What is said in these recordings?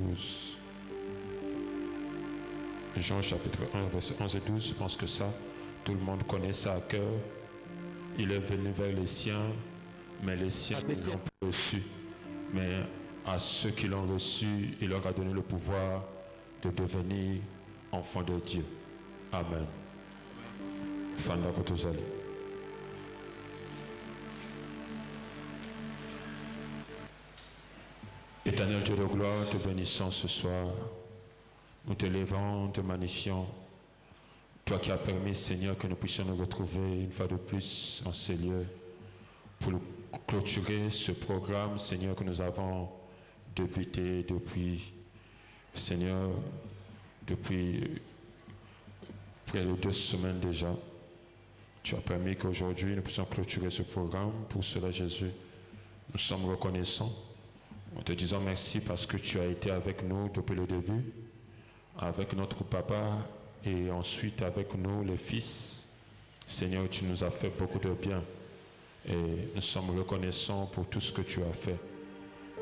12. Jean chapitre 1, verset 11 et 12, je pense que ça, tout le monde connaît ça à cœur. Il est venu vers les siens, mais les siens ne l'ont pas reçu. Mais à ceux qui l'ont reçu, il leur a donné le pouvoir de devenir enfants de Dieu. Amen. Fanda Kotozali. Éternel Dieu de gloire, te bénissons ce soir. Nous te levons, te magnifions. Toi qui as permis, Seigneur, que nous puissions nous retrouver une fois de plus en ces lieux pour clôturer ce programme, Seigneur, que nous avons débuté depuis, Seigneur, depuis près de 2 semaines déjà. Tu as permis qu'aujourd'hui nous puissions clôturer ce programme. Pour cela, Jésus, nous sommes reconnaissants. Nous te disons merci parce que tu as été avec nous depuis le début, avec notre papa et ensuite avec nous, les fils. Seigneur, tu nous as fait beaucoup de bien et nous sommes reconnaissants pour tout ce que tu as fait.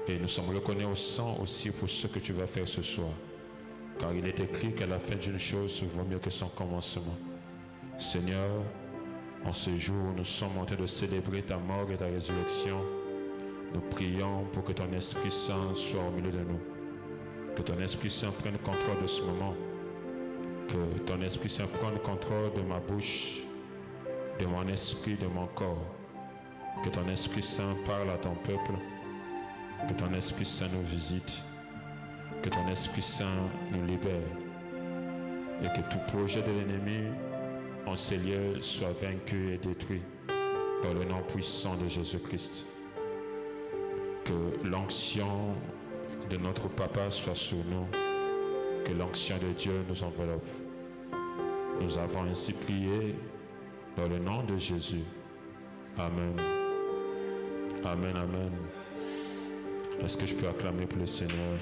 Et nous sommes reconnaissants aussi pour ce que tu vas faire ce soir. Car il est écrit qu'à la fin d'une chose vaut mieux que son commencement. Seigneur, en ce jour, nous sommes en train de célébrer ta mort et ta résurrection. Nous prions pour que ton Esprit Saint soit au milieu de nous. Que ton Esprit Saint prenne contrôle de ce moment. Que ton Esprit Saint prenne contrôle de ma bouche, de mon esprit, de mon corps. Que ton Esprit Saint parle à ton peuple. Que ton Esprit Saint nous visite. Que ton Esprit Saint nous libère. Et que tout projet de l'ennemi en ces lieux soit vaincu et détruit. Dans le nom puissant de Jésus-Christ. Que l'onction de notre Papa soit sur nous, que l'onction de Dieu nous enveloppe. Nous avons ainsi prié dans le nom de Jésus. Amen. Amen, amen. Est-ce que je peux acclamer pour le Seigneur?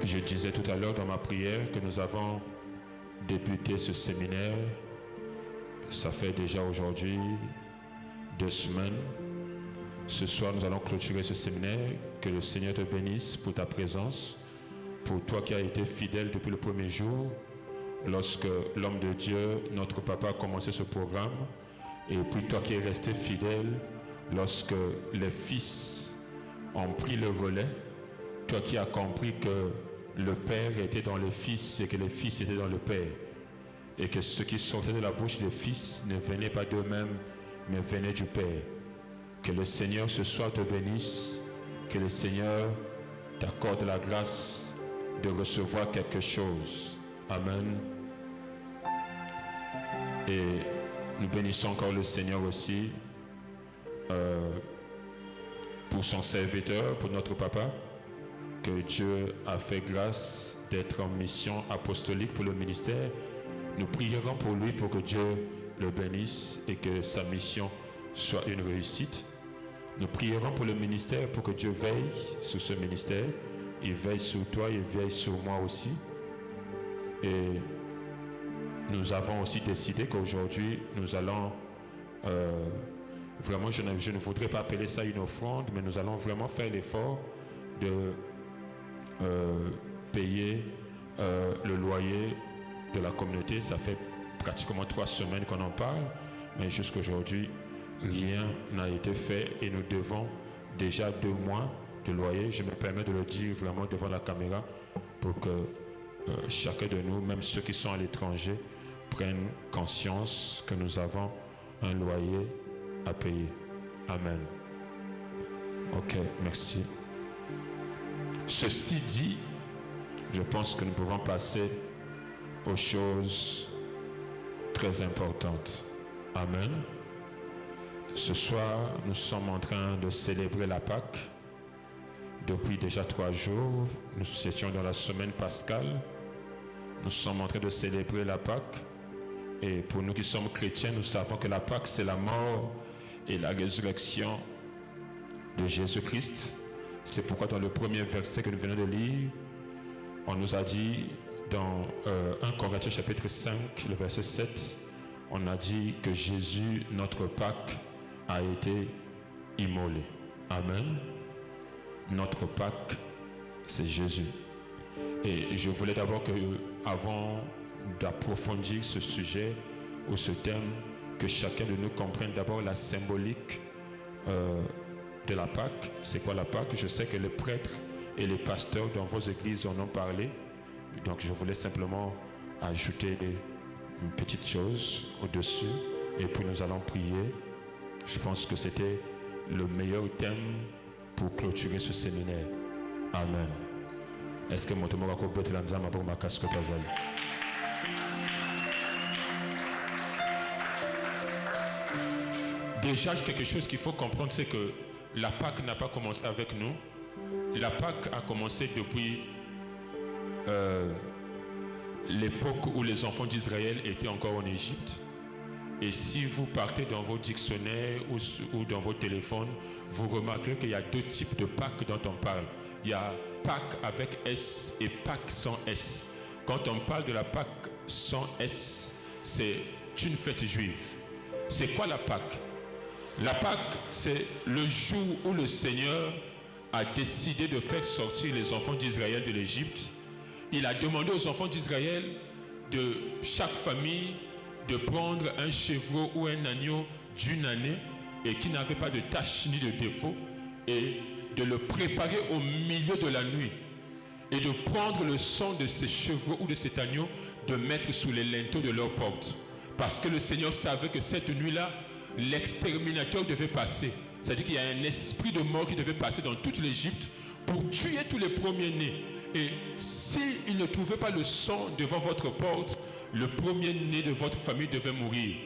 Je disais tout à l'heure dans ma prière que nous avons débuté ce séminaire. Ça fait déjà aujourd'hui 2 semaines. Ce soir, nous allons clôturer ce séminaire. Que le Seigneur te bénisse pour ta présence, pour toi qui as été fidèle depuis le premier jour, lorsque l'homme de Dieu, notre papa, a commencé ce programme, et puis toi qui es resté fidèle lorsque les fils ont pris le relais, toi qui as compris que le Père était dans les fils et que les fils étaient dans le Père. Et que ce qui sortait de la bouche des fils ne venait pas d'eux-mêmes, mais venait du Père. Que le Seigneur ce soir te bénisse. Que le Seigneur t'accorde la grâce de recevoir quelque chose. Amen. Et nous bénissons encore le Seigneur aussi pour son serviteur, pour notre papa. Que Dieu a fait grâce d'être en mission apostolique pour le ministère. Nous prierons pour lui pour que Dieu le bénisse et que sa mission soit une réussite. Nous prierons pour le ministère pour que Dieu veille sur ce ministère. Il veille sur toi, il veille sur moi aussi. Et nous avons aussi décidé qu'aujourd'hui, nous allons vraiment, je ne voudrais pas appeler ça une offrande, mais nous allons vraiment faire l'effort de payer le loyer de la communauté. Ça fait pratiquement 3 semaines qu'on en parle, mais jusqu'aujourd'hui, rien n'a été fait et nous devons déjà 2 mois de loyer. Je me permets de le dire vraiment devant la caméra pour que chacun de nous, même ceux qui sont à l'étranger, prennent conscience que nous avons un loyer à payer. Amen. Ok, merci. Ceci dit, je pense que nous pouvons passer aux choses très importantes. Amen. Ce soir, nous sommes en train de célébrer la Pâque. Depuis déjà 3 jours, nous étions dans la semaine pascale. Nous sommes en train de célébrer la Pâque. Et pour nous qui sommes chrétiens, nous savons que la Pâque, c'est la mort et la résurrection de Jésus-Christ. C'est pourquoi dans le premier verset que nous venons de lire, on nous a dit dans 1 Corinthiens chapitre 5, le verset 7, on a dit que Jésus, notre Pâque, a été immolé. Amen. Notre Pâque, c'est Jésus. Et je voulais d'abord que, avant d'approfondir ce sujet ou ce thème, que chacun de nous comprenne d'abord la symbolique de la Pâque. C'est quoi la Pâque? Je sais que les prêtres et les pasteurs dans vos églises en ont parlé. Donc je voulais simplement ajouter une petite chose au-dessus. Et puis nous allons prier. Je pense que c'était le meilleur thème pour clôturer ce séminaire. Amen. Est-ce que Motomo ko bete lanzama pour ma casque tazali? Déjà, quelque chose qu'il faut comprendre, c'est que la Pâque n'a pas commencé avec nous. La Pâque a commencé depuis l'époque où les enfants d'Israël étaient encore en Égypte. Et si vous partez dans vos dictionnaires ou dans vos téléphones, vous remarquerez qu'il y a deux types de Pâques dont on parle. Il y a Pâques avec S et Pâques sans S. Quand on parle de la Pâque sans S, c'est une fête juive. C'est quoi la Pâque? La Pâque, c'est le jour où le Seigneur a décidé de faire sortir les enfants d'Israël de l'Égypte. Il a demandé aux enfants d'Israël de chaque famille de prendre un chevreau ou un agneau d'une année et qui n'avait pas de tache ni de défaut et de le préparer au milieu de la nuit et de prendre le sang de ces chevreaux ou de cet agneau, de mettre sous les linteaux de leur porte. Parce que le Seigneur savait que cette nuit-là, l'exterminateur devait passer. C'est-à-dire qu'il y a un esprit de mort qui devait passer dans toute l'Égypte pour tuer tous les premiers-nés. Et s'il ne trouvait pas le sang devant votre porte, le premier-né de votre famille devait mourir,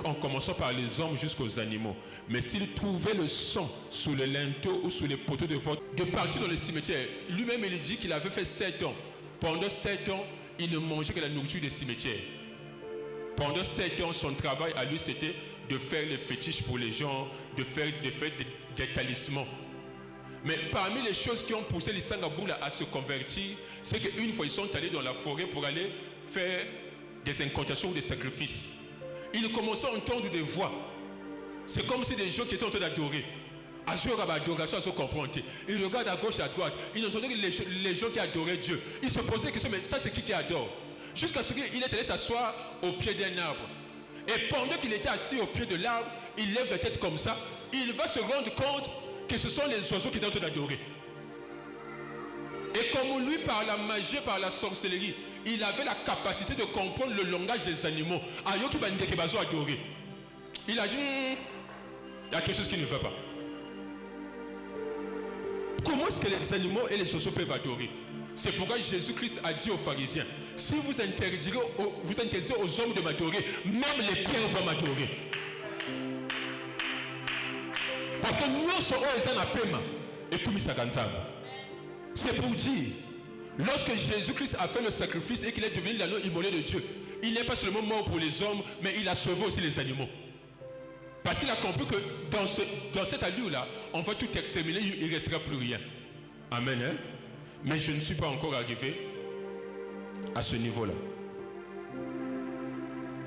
en commençant par les hommes jusqu'aux animaux. Mais s'il trouvait le sang sous les linteaux ou sous les poteaux de partir dans le cimetière, lui-même il dit qu'il avait fait 7 ans. Pendant 7 ans, il ne mangeait que la nourriture des cimetières. Pendant 7 ans, son travail à lui, c'était de faire les fétiches pour les gens, de faire des talismans. Mais parmi les choses qui ont poussé les Sangaboula à se convertir, c'est qu'une fois ils sont allés dans la forêt pour aller faire des incantations ou des sacrifices. Ils commençaient à entendre des voix. C'est comme si des gens qui étaient en train d'adorer. Ils regardent à gauche et à droite. Ils entendaient les gens qui adoraient Dieu. Ils se posaient la question, mais ça c'est qui adore? Jusqu'à ce qu'il est allé s'asseoir au pied d'un arbre. Et pendant qu'il était assis au pied de l'arbre, il lève la tête comme ça. Il va se rendre compte que ce sont les oiseaux qui étaient en train d'adorer. Et comme lui, par la magie, par la sorcellerie, il avait la capacité de comprendre le langage des animaux. Il a dit, il y a quelque chose qui ne va pas. Comment est-ce que les animaux et les oiseaux peuvent adorer? C'est pourquoi Jésus-Christ a dit aux pharisiens, si vous interdisez aux hommes de m'adorer, même les pierres vont m'adorer. Parce que nous sommes en paiement. Et comme ça, c'est pour dire, lorsque Jésus-Christ a fait le sacrifice et qu'il est devenu l'agneau immolé de Dieu, il n'est pas seulement mort pour les hommes, mais il a sauvé aussi les animaux. Parce qu'il a compris que dans cette allure-là, on va tout exterminer, il ne restera plus rien. Amen. Hein? Mais je ne suis pas encore arrivé à ce niveau-là.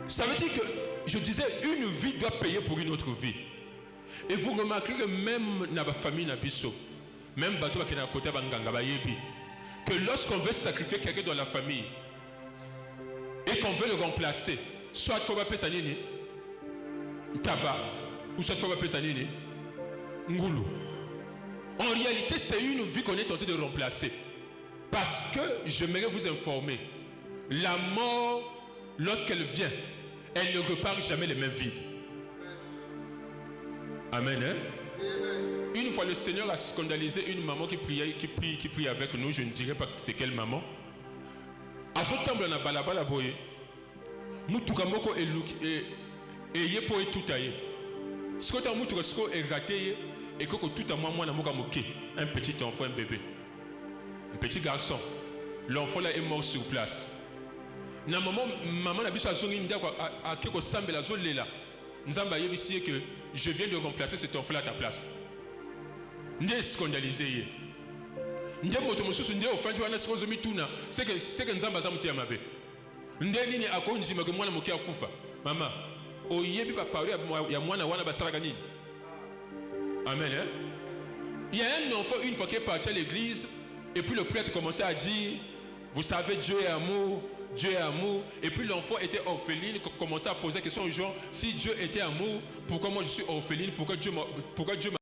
Ça veut dire que, je disais, une vie doit payer pour une autre vie. Et vous remarquerez que même dans la famille Nabiso, même que lorsqu'on veut sacrifier quelqu'un dans la famille et qu'on veut le remplacer, soit il faut pas payer sanini, tabac, ou soit il faut pas payer sanini, ngoulou. En réalité, c'est une vie qu'on est tenté de remplacer. Parce que, j'aimerais vous informer, la mort, lorsqu'elle vient, elle ne repart jamais les mains vides. Amen. Hein? Une fois, le Seigneur a scandalisé une maman qui prie avec nous. Je ne dirais pas c'est quelle maman. À ce temps, on a balabala boye. Nous tukamoko et yé pour tout tailler. Ce que tu as moutou est raté et que tout à moi na moka moké. Un petit enfant, un bébé, un petit garçon. L'enfant là est mort sur place. Na maman n'a pas besoin de quelque chose la zone là. Nous avons dit que je viens de remplacer cet enfant à ta place. Nous sommes scandalisés. Nous sommes scandalisés. Nous sommes scandalisés. C'est que nous sommes scandalisés. Nous sommes scandalisés. Maman, oyebi ba parler ya mwana wana basalaka nini. Amen. Hein? Il y a un enfant, une fois qu'il est parti à l'église, et puis le prêtre commençait à dire, vous savez, Dieu est amour, Dieu est amour. Et puis l'enfant était orpheline, commençait à poser la question aux gens, si Dieu était amour, pourquoi moi je suis orpheline, pourquoi Dieu m'a...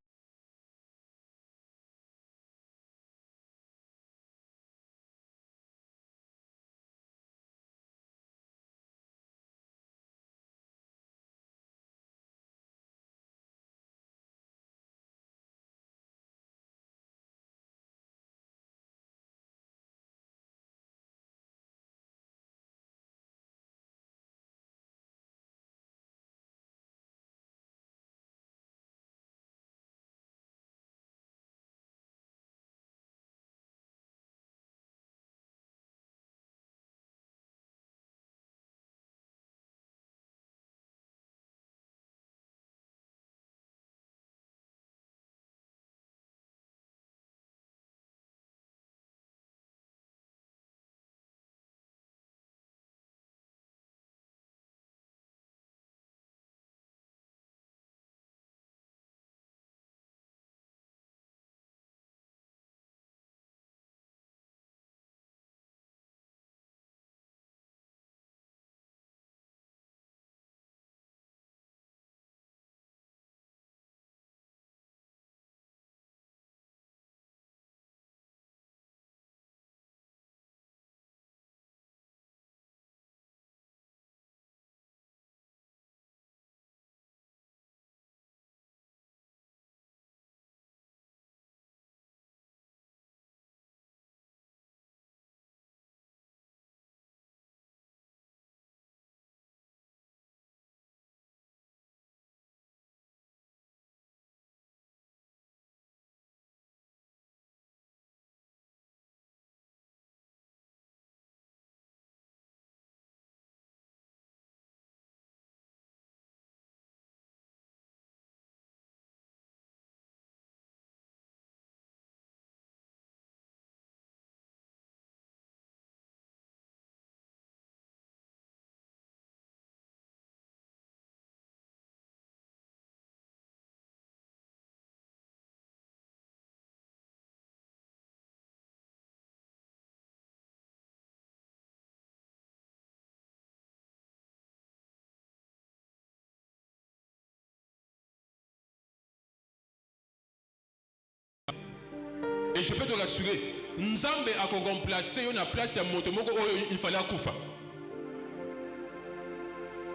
Et je peux te rassurer, Nzambe a remplacé une place à Motomoko, il fallait akufa.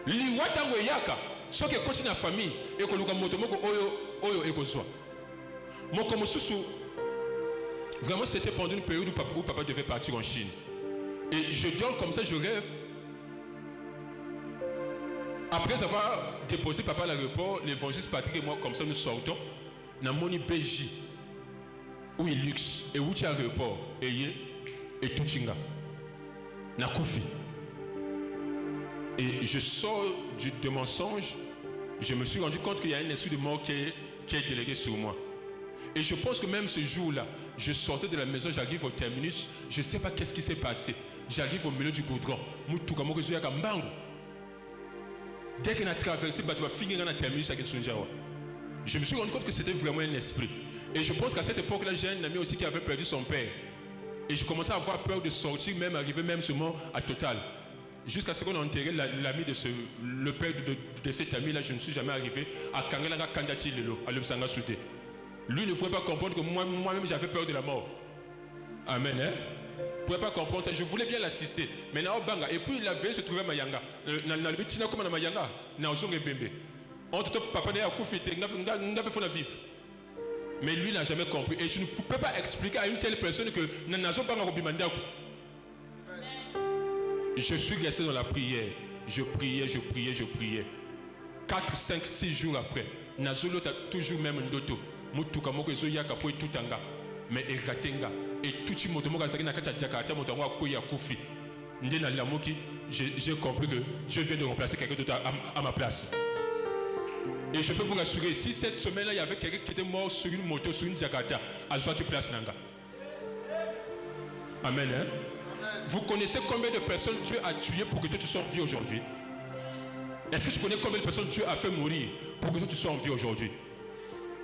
Liwatango yaka, ce qui est connu dans la famille, et que nous avons Motomoko, oyo ekozwa. Moko mususu, vraiment c'était pendant une période où papa devait partir en Chine. Et je dors comme ça, je rêve. Après avoir déposé papa à l'aéroport, l'évangéliste Patrick et moi, comme ça nous sortons, dans mon BJ. Où il luxe et où tu as l'aéroport et tout chinga na koufi et je sors de mensonge. Je me suis rendu compte qu'il y a un esprit de mort qui est délégué sur moi, et je pense que même ce jour-là je sortais de la maison, j'arrive au terminus, je ne sais pas qu'est-ce qui s'est passé, j'arrive au milieu du goudron, dès qu'on a traversé le terminus, je me suis rendu compte que c'était vraiment un esprit. Et je pense qu'à cette époque-là, j'ai un ami aussi qui avait perdu son père. Et je commençais à avoir peur de sortir, même arriver même seulement à Total. Jusqu'à ce qu'on a enterré l'ami le père de cet ami-là, je ne suis jamais arrivé à Kangalanga Kandati Lelo, à Lepsanga Soudé. Lui ne pouvait pas comprendre que moi-même j'avais peur de la mort. Amen. Hein? Il ne pouvait pas comprendre ça. Je voulais bien l'assister. Mais là, Banga. Et puis il avait se trouvé à Mayanga. Dans le Tina comme à Mayanga, dans le Zongue Bembe. On te papa n'a pas fait la vivre. Mais lui n'a jamais compris. Et je ne peux pas expliquer à une telle personne que nous n'avons pas compris. Je suis resté dans la prière. Je priais. 4, 5, 6 jours après, Nazolo a toujours même ndoto. Mutuka moko ezo yaka po tutanga. Mais eratenga. Et tout le monde qui a été à Jakarta, j'ai compris que Dieu vient de remplacer quelqu'un d'autre à ma place. Et je peux vous rassurer, si cette semaine-là, il y avait quelqu'un qui était mort sur une moto, sur une Jakarta, à Zoaki Place Nanga. Amen. Hein? Vous connaissez combien de personnes Dieu a tué pour que toi tu sois en vie aujourd'hui? Est-ce que tu connais combien de personnes Dieu a fait mourir pour que toi tu sois en vie aujourd'hui?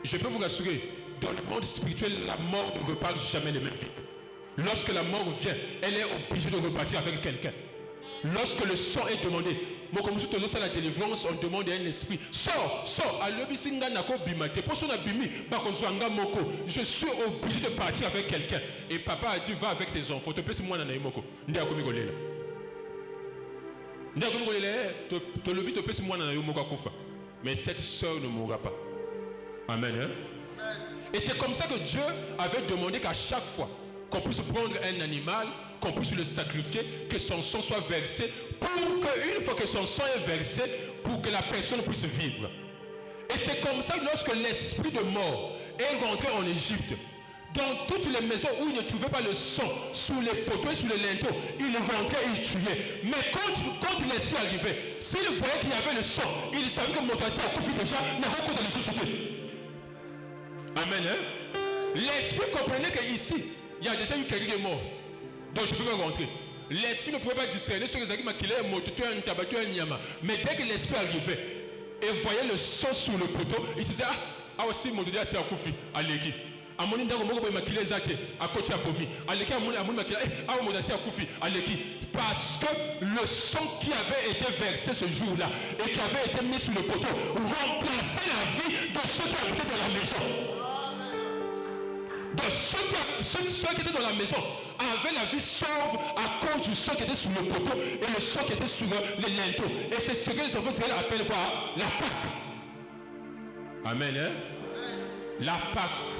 Je peux vous rassurer, dans le monde spirituel, la mort ne repart jamais les mêmes vies. Lorsque la mort vient, elle est obligée de repartir avec quelqu'un. Lorsque le sang est demandé, moi comme je te dis la délivrance, on demande à un esprit, sors, je suis obligé de partir avec quelqu'un. Et papa a dit, va avec tes enfants. Mais cette soeur ne mourra pas. Amen. Hein? Et c'est comme ça que Dieu avait demandé qu'à chaque fois qu'on puisse prendre un animal, qu'on puisse le sacrifier, que son sang soit versé, pour qu'une fois que son sang est versé, pour que la personne puisse vivre. Et c'est comme ça que lorsque l'esprit de mort est rentré en Égypte, dans toutes les maisons où il ne trouvait pas le sang, sous les poteaux et sous les linteaux, il rentrait et il tuait. Mais quand l'esprit arrivait, s'il voyait qu'il y avait le sang, il savait que Motassi a confié déjà, n'a pas compté les sociétés. Amen. Hein? L'esprit comprenait qu'ici, il y a déjà eu quelqu'un qui est mort. Donc je ne peux pas rentrer. L'esprit ne pouvait pas discerner sur les arguments qu'il est mort, tu es un tabac, tu es un nyama. Mais dès que l'esprit arrivait et voyait le sang sur le poteau, il se disait, ah aussi, mon Dieu, c'est un koufi, à l'équipe. À mon indango, mon gobe makile zake, à côté à Bomi. À l'équipe, à mon makile, à mon c'est un koufi, à l'équipe. Parce que le sang qui avait été versé ce jour-là et qui avait été mis sur le poteau remplaçait la vie de ceux qui habitaient dans la maison. Donc ceux qui étaient dans la maison avaient la vie sauve à cause du sang qui était sur le poteau et le sang qui était sur les linteaux. Et c'est ce que les enfants d'Israël appellent quoi? La Pâque. Amen. Hein? La Pâque.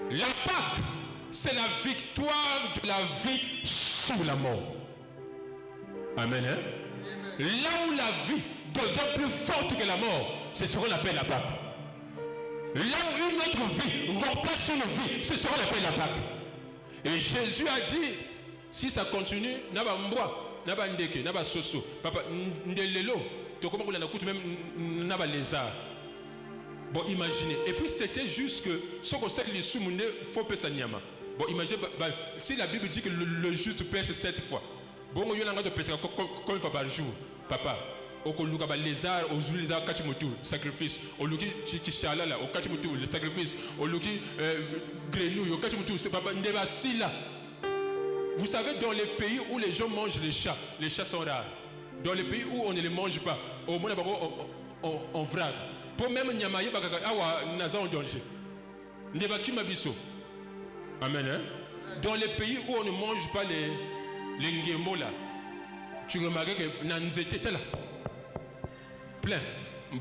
La Pâque, c'est la victoire de la vie sur la mort. Amen. Hein? Là où la vie devient plus forte que la mort, c'est ce qu'on appelle la Pâque. Là où une autre vie remplace une vie, c'est ce qu'on appelle la Pâque. Et Jésus a dit, si ça continue, naba mboa, naba ndeke, naba soso, papa ndelelo, to comment on a coûté même naba lézard. Bon, imaginez. Et puis c'était juste que ce qu'on sait les sous-moundés faut pas s'aniama. Bon, imaginez, si la Bible dit que le juste pêche 7 fois, bon, il y a un de pêcher combien de fois par jour, papa. Au Koluka, les arts, aux lézards, Kachimotu, sacrifice. Au Luki, Chishalala, au Kachimotu, le sacrifice. Au Luki, Grenouille, au Kachimotu, c'est papa Ndebasila. Vous savez, dans les pays où les gens mangent les chats sont rares. Dans les pays où on ne les mange pas, au moins on vrague. Pour même Nyamaye, Awa, Naza en danger. Ndebaki Mabiso. Amen. Hein? Dans les pays où on ne mange pas les Ngemo là, tu remarques que Nanzete était là. Plein.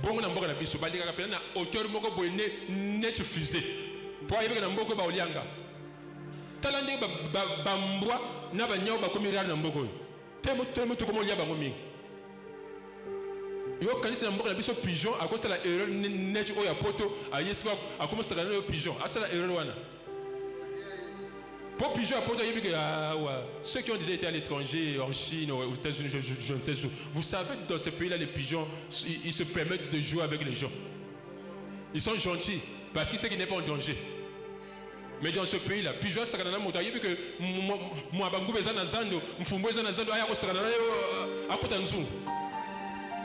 Bon, on a un biso, bali kapela na hauteur moko boye net fusée. Pour y na mboko ba olianga. Talande ba mbwa na ba nyao ba komira na mboko. Temo to komo liaba ngomi. Yo kanisa na mboko na biso pigeon à cause de la erreur net o ya poto a yesko a commencé à le pigeon. A ça la erreur wana. Pour pigeon à poto ceux qui ont déjà été à l'étranger, en Chine, aux États-Unis, je ne sais où. Vous savez, dans ces pays-là, les pigeons, ils se permettent de jouer avec les gens. Ils sont gentils parce qu'ils savent qu'ils n'est pas en danger. Mais dans ce pays-là, pigeon, ça n'a pas été que moi, Bangou, Bezanazando, Mfumbo, Bezanazando, Ayako, Sarana, Akotanzou.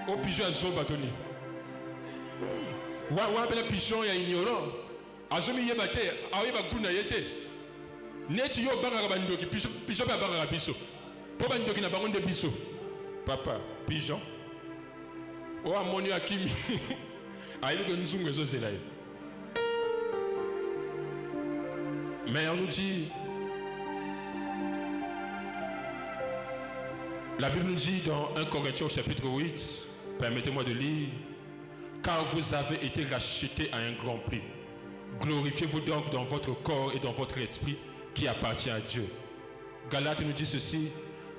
Au pigeon, à Zo, Batoni. Ou appelle pigeon, il y a ignorant. Azomi Yebate, Aoyeba Guna Yete. Neti yo banga bandoki pigeon ba banga biso. Po bandoki na bango de biso. Papa, pigeon. O amoni akimi. Ayi ko nzungu ezo zela. Mais on nous dit, la Bible nous dit dans 1 Corinthiens au chapitre 8, permettez-moi de lire, car vous avez été rachetés à un grand prix. Glorifiez-vous donc dans votre corps et dans votre esprit qui appartient à Dieu. Galates nous dit ceci,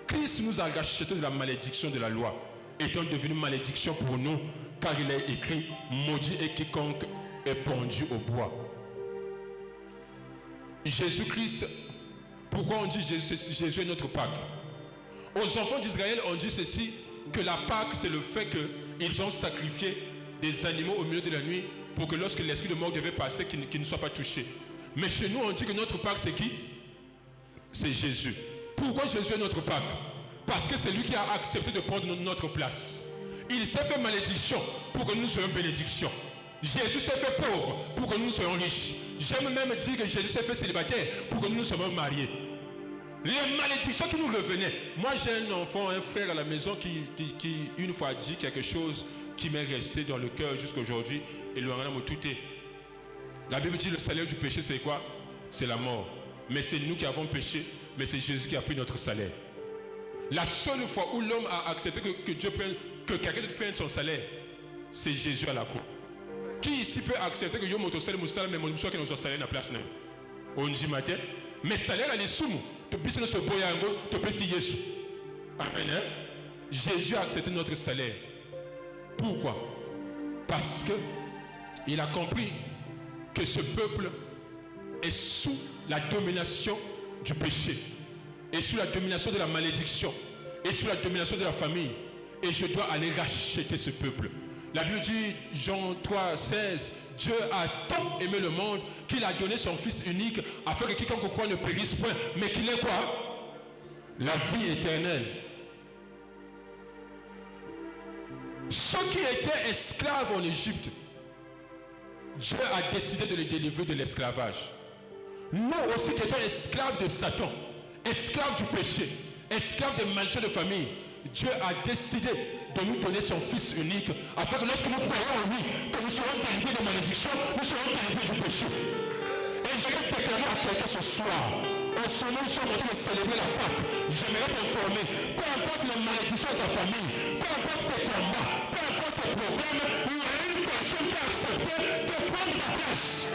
Christ nous a rachetés de la malédiction de la loi, étant devenu malédiction pour nous, car il est écrit, maudit est quiconque est pendu au bois. Jésus-Christ, pourquoi on dit Jésus est notre Pâque? Aux enfants d'Israël, on dit ceci, que la Pâque, c'est le fait qu'ils ont sacrifié des animaux au milieu de la nuit pour que lorsque l'esprit de mort devait passer, qu'ils ne soient pas touchés. Mais chez nous, on dit que notre Pâque, c'est qui? C'est Jésus. Pourquoi Jésus est notre Pâque? Parce que c'est lui qui a accepté de prendre notre place. Il s'est fait malédiction pour que nous soyons bénédiction. Jésus s'est fait pauvre pour que nous soyons riches. J'aime même dire que Jésus s'est fait célibataire pour que nous soyons mariés. Les malédictions qui nous revenaient. Moi j'ai un enfant, un frère à la maison qui une fois dit quelque chose qui m'est resté dans le cœur jusqu'à aujourd'hui. Et le rend tout est. La Bible dit le salaire du péché c'est quoi? C'est la mort. Mais c'est nous qui avons péché, mais c'est Jésus qui a pris notre salaire. La seule fois où l'homme a accepté que Dieu prenne, que quelqu'un prenne son salaire, c'est Jésus à la croix. Qui ici peut accepter que yo moto salaire musala mais mon qui notre salaire na place même? On dit matin, mais salaire à l'isumu, tu peux se boyango, tu peux si Jésus. Amen. Hein? Jésus a accepté notre salaire. Pourquoi? Parce que il a compris que ce peuple est sous la domination du péché, et sous la domination de la malédiction, et sous la domination de la famille. Et je dois aller racheter ce peuple. La Bible dit, Jean 3, 16, Dieu a tant aimé le monde qu'il a donné son Fils unique afin que quiconque croit ne périsse point, mais qu'il ait quoi? La vie éternelle. Ceux qui étaient esclaves en Égypte, Dieu a décidé de les délivrer de l'esclavage. Nous aussi qui étions esclaves de Satan, esclaves du péché, esclaves des maladies de famille, Dieu a décidé de nous donner son Fils unique afin que lorsque nous croyons en lui, que nous serons délivrés de malédiction, nous serons délivrés du péché. Et je vais déclarer à quelqu'un ce soir, en son nom, nous sommes en train de célébrer la Pâque. J'aimerais t'informer, peu importe les malédictions de ta famille, peu importe tes combats, peu importe tes problèmes, il y a une personne qui a accepté de prendre ta place.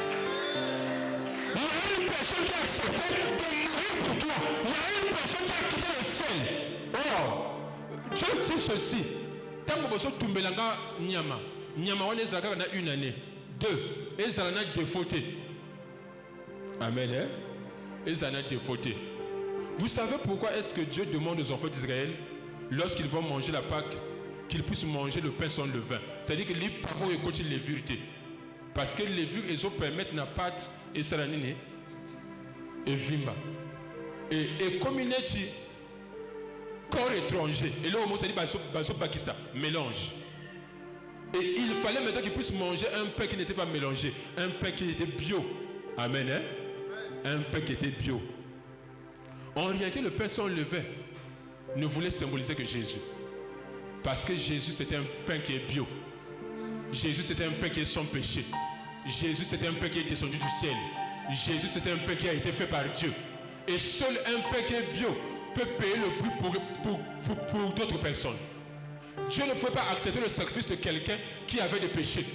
Il y a une personne qui a accepté de mourir pour toi. Il y a une personne qui a quitté le ciel. Oh, Dieu dit ceci. Tant que vous êtes tombé là, Nyama, on est à une année. 2, et ça en a défauté. Amen. Hein? Et ça en a défauté. Vous savez pourquoi est-ce que Dieu demande aux enfants d'Israël, lorsqu'ils vont manger la Pâque, qu'ils puissent manger le pain sans levain? C'est-à-dire que les parents écoutent les vérités. Parce que les vues, ils ont permettre la pâte et ça la nini et vimba. Et comme il est dit, corps étranger. Et là, au mot, ça dit, baso bakisa, mélange. Et il fallait maintenant qu'ils puissent manger un pain qui n'était pas mélangé, un pain qui était bio. Amen. Hein? Un pain qui était bio. En réalité, le pain sans levain ne voulait symboliser que Jésus. Parce que Jésus, c'était un pain qui est bio. Jésus, c'était un pain qui est sans péché. Jésus, c'était un pain qui est descendu du ciel. Jésus, c'était un pain qui a été fait par Dieu. Et seul un pain qui est bio peut payer le prix pour d'autres personnes. Dieu ne pouvait pas accepter le sacrifice de quelqu'un qui avait des péchés.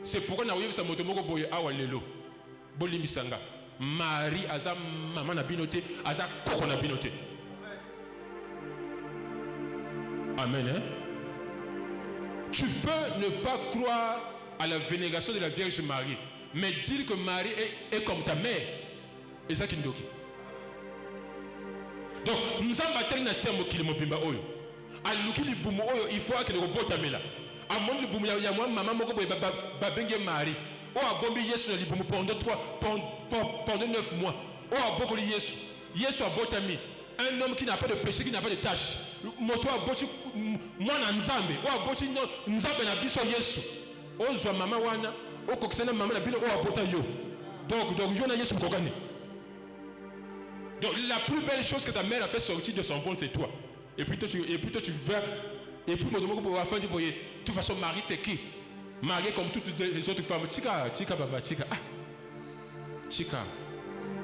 C'est pourquoi nous avons dit que Marie, Aza maman n'a binoté, Aza koko n'a binoté. Amen. Hein? Tu peux ne pas croire à la vénération de la Vierge Marie, mais dire que Marie est comme ta mère. Et ça qui nous dit. Donc, nous avons battu dans ce mot qui est mobimba oyo. Aluki li bumu oyo, il faut que le robot tamela. À mon li bumu ya moi maman moko boy babenge Marie. O a bombi Yesu li bumu pendant 9 mois. O a boko li Yesu. Yesu a botami. Un homme qui n'a pas de péché, qui n'a pas de tâche. Moto a boti moi na nzambe. O a boti nzambe na biso Yesu. O zwa mama wana, o kokisana mama na bino o a bota yo. Donc yo na Yesu kokane. Donc la plus belle chose que ta mère a fait sortir de son ventre, c'est toi. Et puis toi tu vas. Et puis mon pour la fin du boyer. De toute façon, Marie c'est qui? Marie comme toutes les autres femmes. Tika baba, tika. Ah. Tika.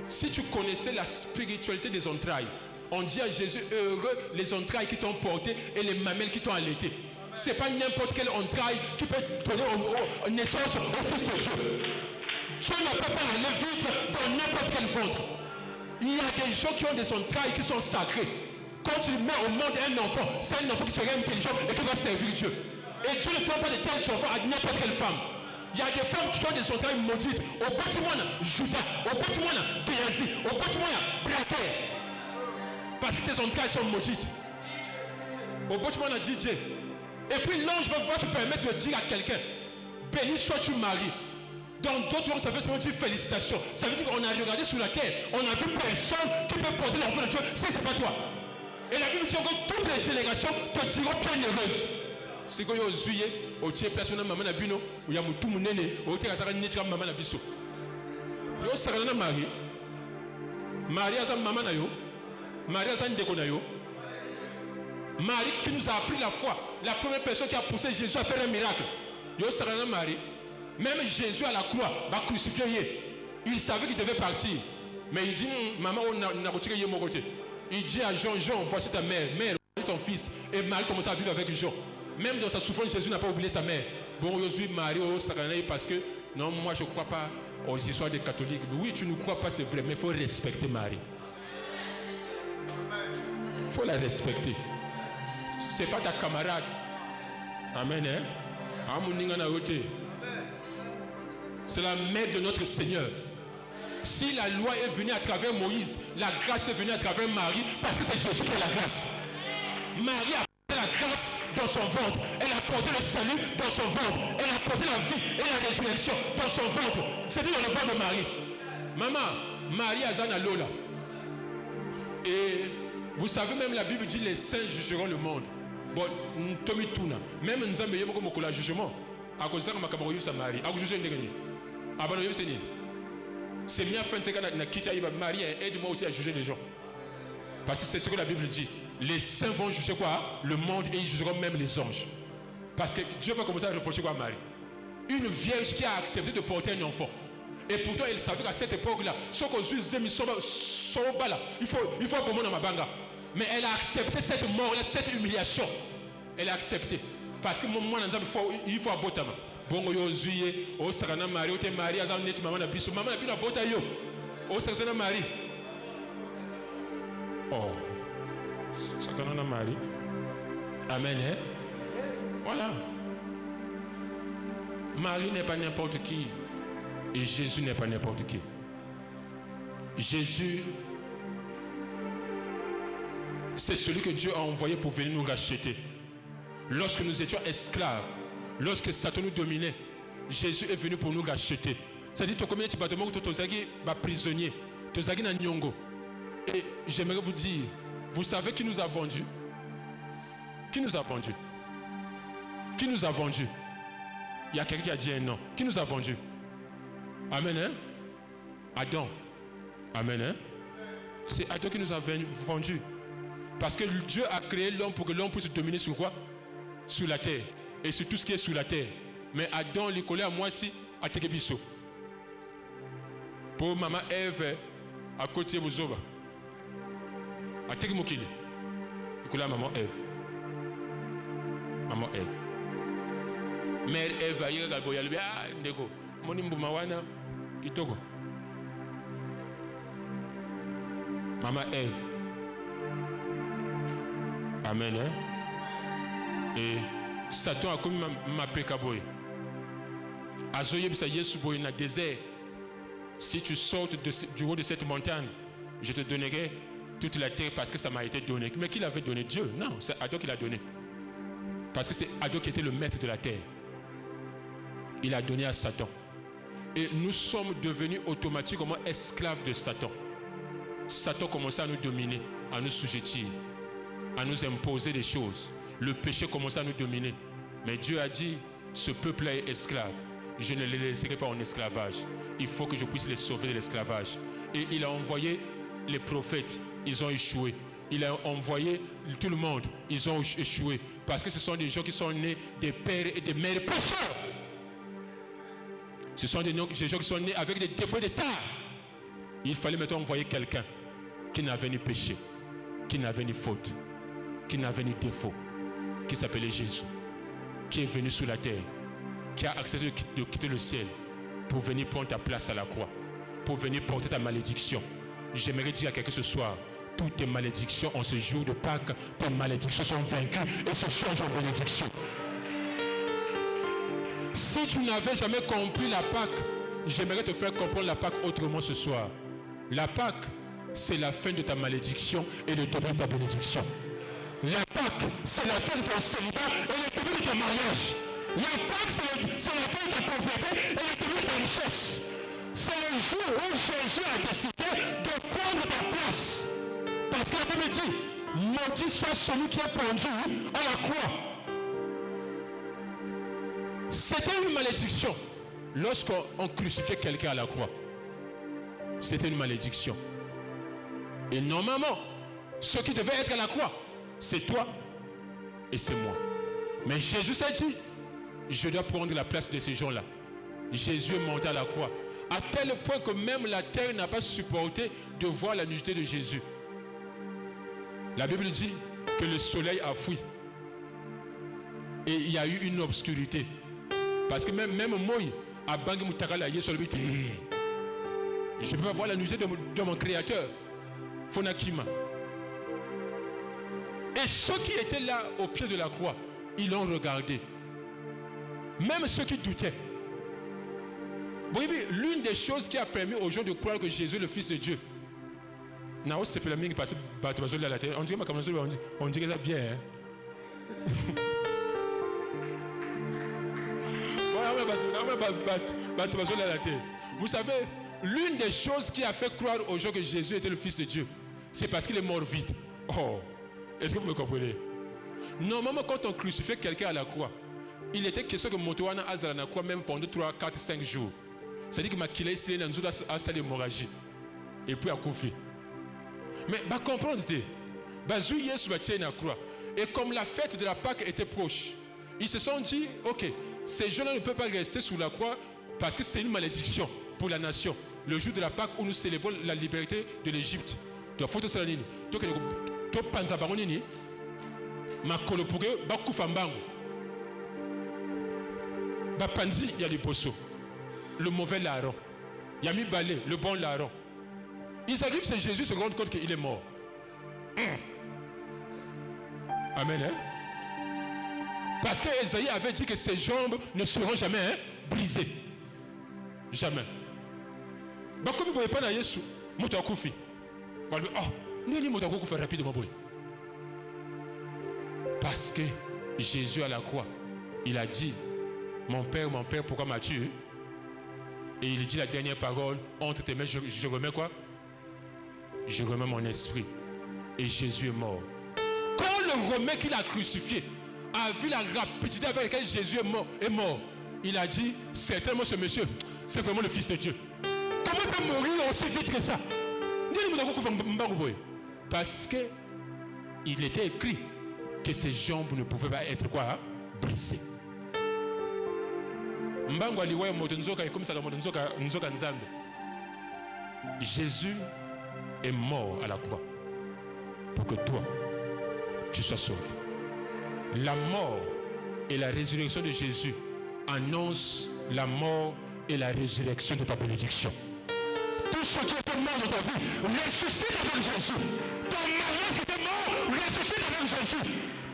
Si tu connaissais la spiritualité des entrailles, on dit à Jésus, heureux les entrailles qui t'ont porté et les mamelles qui t'ont allaité. C'est pas n'importe quelle entraille qui peut donner naissance au Fils de Dieu. Dieu ne peut pas aller vivre dans n'importe quel ventre. Il y a des gens qui ont des entrailles qui sont sacrées. Quand tu mets au monde un enfant, c'est un enfant qui serait intelligent et qui va servir Dieu. Et Dieu ne donne pas de tels enfants à n'importe quelle femme. Il y a des femmes qui ont des entrailles maudites. Au bâtiment, Judas. Au bâtiment, Béazi. Au bâtiment, Braquer. Parce que tes entrailles sont maudites. Au bâtiment, DJ. Et puis l'ange va se permettre de dire à quelqu'un, béni sois-tu Marie. Dans d'autres langues, ça veut seulement dire félicitations. Ça veut dire qu'on a regardé sur la terre, on a vu personne qui peut porter l'enfant de Dieu si ce n'est pas toi. Et la Bible dit encore toutes les générations te diront bienheureuse. c'est que yo zuye o tie place na maman na bino ou ya mutu munene o tie kasaka neti ka maman na biso yo sakana na Marie Marie aza maman na yo Marie aza ndeko na yo Marie qui nous a appris la foi, la première personne qui a poussé Jésus à faire un miracle. Yo sakana Marie, même Jésus à la croix va crucifier. Il savait qu'il devait partir, mais il dit maman on n'a retiré mon côté. Il dit à Jean, Jean, voici ta mère, mère, voici ton fils. Et Marie commence à vivre avec Jean. Même dans sa souffrance, Jésus n'a pas oublié sa mère. Bon, aujourd'hui Marie au sakana parce que non, moi je ne crois pas aux histoires des catholiques. Oui, tu ne crois pas, c'est vrai, mais il faut respecter Marie. Il faut la respecter. Ce n'est pas ta camarade. Amen. C'est la mère de notre Seigneur. Si la loi est venue à travers Moïse, la grâce est venue à travers Marie, parce que c'est Jésus qui est la grâce. Marie a porté la grâce dans son ventre. Elle a porté le salut dans son ventre. Elle a porté la vie et la résurrection dans son ventre. C'était dans le ventre de Marie. Maman, Marie Azana Lola. Et vous savez, même la Bible dit les saints jugeront le monde. Bon, Tommy Tuna, même nous avons beaucoup beaucoup de jugement. À cause de ça, nous avons Marie. À cause de ça, c'est bien fait que Marie aide-moi aussi à juger les gens. Parce que c'est ce que la Bible dit. Les saints vont juger quoi? Le monde et ils jugeront même les anges. Parce que Dieu va commencer à reprocher quoi à Marie? Une vierge qui a accepté de porter un enfant. Et pourtant, elle savait qu'à cette époque-là, ce qu'on sont là, il faut un moment dans ma banga. Mais elle a accepté cette mort-là, cette humiliation. Elle a accepté. Parce que moi, il faut aborter. Bon, yo zuye, o sakana Marie, o te Marie, azam neti maman na biso, maman na bino abota yo. O sakana Marie. Oh, sakana Marie. Amen. Hein? Voilà. Marie n'est pas n'importe qui. Et Jésus n'est pas n'importe qui. Jésus, c'est celui que Dieu a envoyé pour venir nous racheter. Lorsque nous étions esclaves, lorsque Satan nous dominait, Jésus est venu pour nous racheter. C'est-à-dire que tu es prisonnier, tu es un nyongo. Et j'aimerais vous dire, vous savez qui nous a vendus? Qui nous a vendus? Qui nous a vendus? Il y a quelqu'un qui a dit un nom. Qui nous a vendus? Amen. Hein? Adam. Amen. Hein? C'est Adam qui nous a vendus. Parce que Dieu a créé l'homme pour que l'homme puisse dominer sur quoi? Sur la terre. Et sur tout ce qui est sous la terre. Mais Adam, il collait à moi aussi, à Tegebiso. Pour maman Ève, à côté de Bozoba. À Tegemokili. Il collait à maman Ève. Maman Ève. Mère Ève, il y a un peu ah, ndeko. Moni mbumawana, kitoko. Maman Ève. Amen. Hein? Et Satan a commis ma pécaboy. Azoye bisa Yesu boy na désert. Si tu sors du haut de cette montagne, je te donnerai toute la terre parce que ça m'a été donné. Mais qui l'avait donné? Dieu? Non, c'est Adam qui l'a donné. Parce que c'est Adam qui était le maître de la terre. Il a donné à Satan. Et nous sommes devenus automatiquement esclaves de Satan. Satan commençait à nous dominer, à nous sujettir, à nous imposer des choses. Le péché commençait à nous dominer. Mais Dieu a dit, ce peuple-là est esclave. Je ne les laisserai pas en esclavage. Il faut que je puisse les sauver de l'esclavage. Et il a envoyé les prophètes. Ils ont échoué. Il a envoyé tout le monde. Ils ont échoué. Parce que ce sont des gens qui sont nés des pères et des mères pécheurs. Ce sont des gens qui sont nés avec des défauts d'état. Il fallait maintenant envoyer quelqu'un qui n'avait ni péché, qui n'avait ni faute, qui n'avait ni défaut, qui s'appelait Jésus, qui est venu sur la terre, qui a accepté de quitter le ciel pour venir prendre ta place à la croix, pour venir porter ta malédiction. J'aimerais dire à quelqu'un ce soir, toutes tes malédictions en ce jour de Pâques, tes malédictions sont vaincues et se changent en bénédiction. Si tu n'avais jamais compris la Pâque, j'aimerais te faire comprendre la Pâque autrement ce soir. La Pâque, c'est la fin de ta malédiction et le début de ta bénédiction. La Pâque, c'est la fin de ton célibat et le début de ton mariage. La Pâque, c'est la fin de ta pauvreté et le début de ta richesse. C'est le jour où Jésus a décidé de prendre ta place. Parce que la Bible dit, maudit soit celui qui est pendu à la croix. C'était une malédiction. Lorsqu'on crucifiait quelqu'un à la croix, c'était une malédiction. Et normalement, ce qui devait être à la croix, c'est toi et c'est moi. Mais Jésus s'est dit, je dois prendre la place de ces gens-là. Jésus est monté à la croix, à tel point que même la terre n'a pas supporté de voir la nudité de Jésus. La Bible dit que le soleil a fui. Et il y a eu une obscurité. Parce que même moi, à Bangui Moutakala, je ne peux pas voir la nudité de mon créateur, Fonakima. Et ceux qui étaient là au pied de la croix, ils l'ont regardé. Même ceux qui doutaient. Vous voyez, l'une des choses qui a permis aux gens de croire que Jésus est le Fils de Dieu. On dirait ça bien. Hein? Vous savez, l'une des choses qui a fait croire aux gens que Jésus était le Fils de Dieu, c'est parce qu'il est mort vite. Oh, est-ce que vous me comprenez? Normalement, quand on crucifiait quelqu'un à la croix, il était question que Motowana Azara na croix même pendant 3, 4, 5 jours. C'est-à-dire que Makila ici dans une salle d'hémorragie. Et puis à Koufi. Mais bah comprendre, Bazou Yesu va tirer la croix. Et comme la fête de la Pâque était proche, ils se sont dit, ok, ces gens-là ne peuvent pas rester sous la croix parce que c'est une malédiction pour la nation. Le jour de la Pâque où nous célébrons la liberté de l'Égypte. Donc, il faut que ça soit donc, tu penses à Baronini, ma colopougue, Bakoufambango. Bapanzi, il y a les poissons. Le mauvais larron. Il y a mis balai, le bon larron. Ils arrivent, c'est Jésus se rend compte qu'il est mort. Amen. Hein? Parce que Esaïe avait dit que ses jambes ne seront jamais brisées. Jamais. Donc comme vous ne pouvez pas naître sous, Moutakouffi. Oh, n'est-ce pas Moutakouffi rapidement. Parce que Jésus à la croix, il a dit, mon Père, pourquoi m'as-tu? Et il dit la dernière parole, entre tes mains, je remets quoi? Je remets mon esprit. Et Jésus est mort. Quand le Romain qu'il a crucifié a vu la rapidité avec laquelle Jésus est mort, il a dit, certainement ce monsieur, c'est vraiment le Fils de Dieu. Comment il peut mourir aussi vite que ça? Parce que il était écrit que ses jambes ne pouvaient pas être quoi? Brisées. Jésus est mort à la croix pour que toi, tu sois sauvé. La mort et la résurrection de Jésus annoncent la mort et la résurrection de ta bénédiction. Tout ce qui était mort de ta vie ressuscite avec Jésus. Ton mariage qui était mort ressuscite avec Jésus.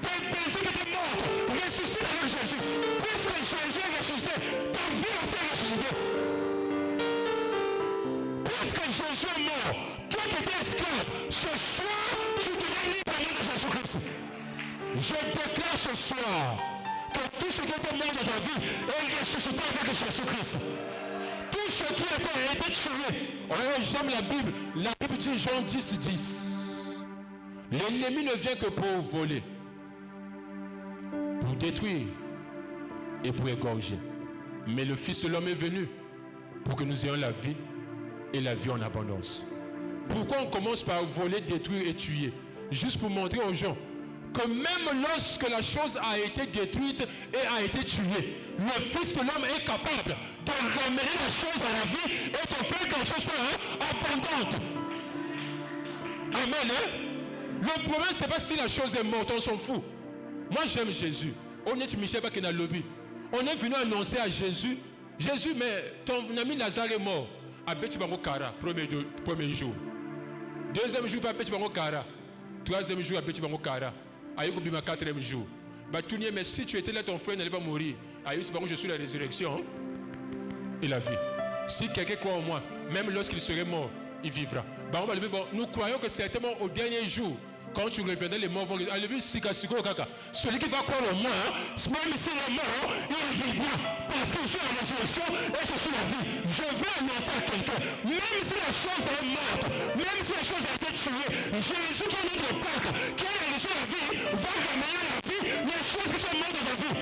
Tes pensées qui étaient mortes ressuscitent avec Jésus. Puisque Jésus est ressuscité, ta vie aussi est ressuscitée. Puisque Jésus est mort, toi qui étais esclave, ce soir, tu deviens libre au nom de Jésus-Christ. Je déclare ce soir que tout ce qui était mort de ta vie est ressuscité avec Jésus-Christ. Tout ce qui a été tué. J'aime la Bible. La Bible dit Jean 10, 10. L'ennemi ne vient que pour voler, pour détruire et pour égorger. Mais le Fils de l'homme est venu pour que nous ayons la vie et la vie en abondance. Pourquoi on commence par voler, détruire et tuer? Juste pour montrer aux gens que même lorsque la chose a été détruite et a été tuée, le Fils de l'homme est capable de ramener la chose à la vie et de faire que la chose soit abondante. Amen. Hein? Le problème, c'est pas si la chose est morte, on s'en fout. Moi, j'aime Jésus. On est Michel Bakena Lobby. On est venu annoncer à Jésus, Jésus, mais ton ami Lazare est mort. À Betibango Kara, premier jour. Deuxième jour, à Betibango Kara. Troisième jour, à Betibango Kara. Aïe, Bima, quatrième jour. Batounier, mais si tu étais là, ton frère n'allait pas mourir. Aïe, c'est je suis la résurrection et la vie. Si quelqu'un croit en moi, même lorsqu'il serait mort, il vivra. Bon, nous croyons que certainement au dernier jour, quand tu reviendras, les morts vont... Celui qui va croire en moi, même s'il est mort, il vivra. Parce que je suis la résurrection et je suis la vie. Je veux annoncer à quelqu'un, même si la chose est morte, même si la chose a été tuée, Jésus qui est notre Pâque, qui a réalisé la vie, va ramener la vie, les choses qui sont mortes de la vie.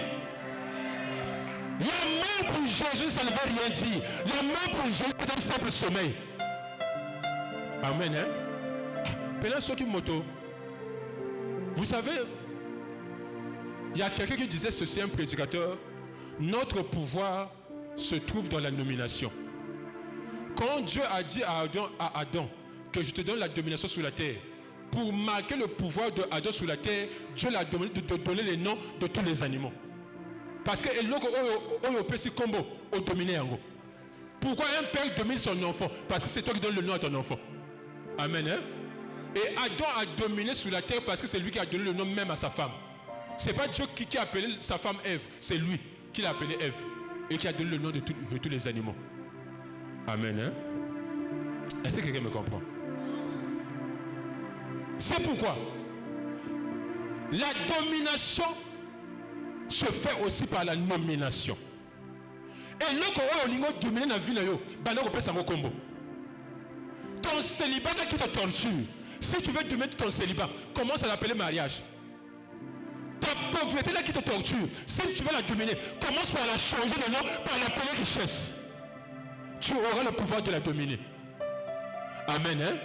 L'amour pour Jésus, ça ne veut rien dire. L'amour pour Jésus est un simple sommeil. Amen. Pendant ceux qui moto, vous savez, il y a quelqu'un qui disait ceci, un prédicateur: notre pouvoir se trouve dans la domination. Quand Dieu a dit à Adam que je te donne la domination sur la terre, pour marquer le pouvoir de Adam sur la terre, Dieu l'a demandé de donner les noms de tous les animaux. Parce que pourquoi un père domine son enfant? Parce que c'est toi qui donnes le nom à ton enfant. Amen. Et Adam a dominé sur la terre parce que c'est lui qui a donné le nom même à sa femme. C'est pas Dieu qui a appelé sa femme Ève, c'est lui qui l'a appelée Ève et qui a donné le nom de tous les animaux. Amen. Est-ce que quelqu'un me comprend? C'est pourquoi la domination se fait aussi par la nomination. Et là, quand on domine la vie, ton célibat qui te torture, si tu veux dominer ton célibat, commence à l'appeler mariage. Ta pauvreté là qui te torture, si tu veux la dominer, commence par la changer de nom, par l'appeler richesse. Tu auras le pouvoir de la dominer. Amen. Hein?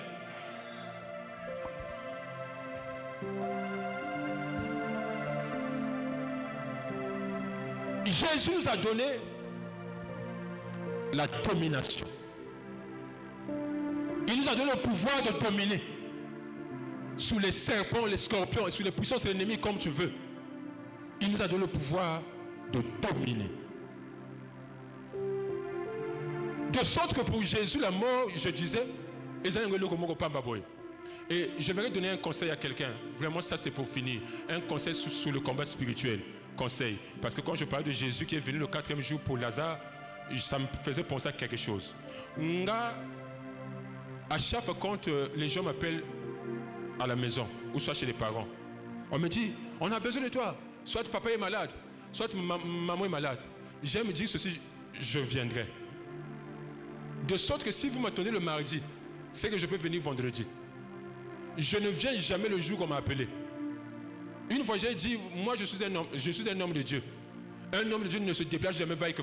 Jésus nous a donné la domination. Il nous a donné le pouvoir de dominer sous les serpents, les scorpions et sous les puissances de l'ennemi comme tu veux. Il nous a donné le pouvoir de dominer. De sorte que pour Jésus, la mort, je disais, et j'aimerais donner un conseil à quelqu'un. Vraiment, ça c'est pour finir. Un conseil sur le combat spirituel. Conseil. Parce que quand je parle de Jésus qui est venu le 4e jour pour Lazare, ça me faisait penser à quelque chose. À chaque fois quand les gens m'appellent à la maison, ou soit chez les parents, on me dit, on a besoin de toi. Soit papa est malade, soit maman est malade. J'aime dire ceci, je viendrai. De sorte que si vous m'attendez le mardi, c'est que je peux venir vendredi. Je ne viens jamais le jour qu'on m'a appelé. Une fois j'ai dit, moi je suis un homme de Dieu. Un homme de Dieu ne se déplace jamais vaille.